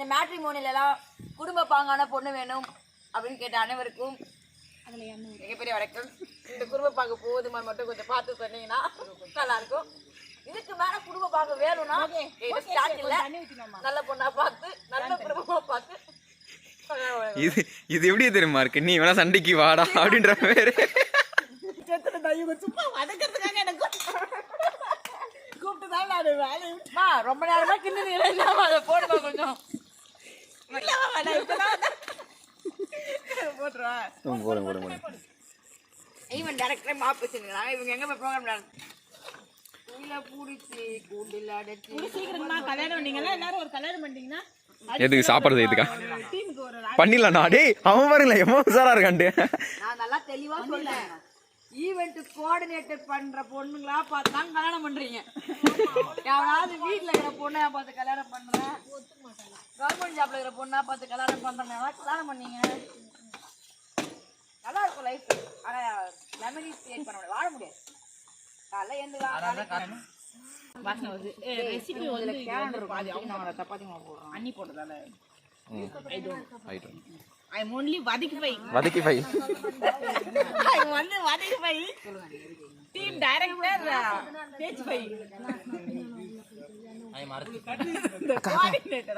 இந்த மேட்ரிமோனியெல்லாம் குடும்ப பாங்கான பொண்ணு வேணும் அப்படின்னு கேட்ட அனைவருக்கும் மிகப்பெரிய வணக்கம். இந்த குடும்ப பாங்கு போதுமான்னு மட்டும் கொஞ்சம் பார்த்து சொன்னீங்கன்னா நல்லா இருக்கும். இதுக்கு மேல குடும்ப பாங்கு வேணும்னா நல்ல பொண்ணா பார்த்து நல்ல குடும்பமா பார்த்து. இது எப்படி தெரியுமா இருக்கு, நீ வேணா சண்டைக்கு வாடா அப்படின்ற பேரு சும்மா வதக்கிறதுக்காக எனக்கு கூப்பிட்டுதான் நான் வேலையுமா ரொம்ப நேரமா கிண்ணு அதை போடுமா கொஞ்சம் ஈவன் டைரக்டரே மாப்பு வச்சிருக்காங்க. இவங்க எங்க போய் ப்ரோக்ராம் கல்யாணம் பண்ணீங்களா? எல்லாரும் ஒரு கல்யாணம் பண்ணீங்கன்னா எதுக்கு சாப்பிடுறது? எதுக்கா பண்ணிடலாம். டேய் அவன் பாருங்களேன் எவ்வளோ உசாரா இருக்கான்ட்டு. நான் நல்லா தெளிவா சொல்றேன். ஈவெண்ட் கோஆர்டினேட்டர் பண்ற பொண்ணுங்களா பார்த்து தான் கல்யாணம் பண்றீங்க. யாராவது வீட்டுல இருக்கிற பொண்ணா பார்த்து கல்யாணம் பண்றேன், கவர்மெண்ட் ஜாப்ல இருக்கிற பொண்ணா பார்த்து கல்யாணம் பண்றேன். கல்யாணம் பண்ணீங்க நல்லா இருக்கும் லைஃப். ஆனா மெமரிஸ் கிரியேட் பண்ண முடியாது, வாழ முடியாது. காலைல எழுந்துக்கலாம் வாசனை வருது. ரெசிபி வந்து கேலண்டர் பாதி அவங்க சப்பாத்தி மாவு போடுறோம். அண்ணி போடுறதால I am only vadikify. I am only vadikify. Team director page 5. I am coordinator.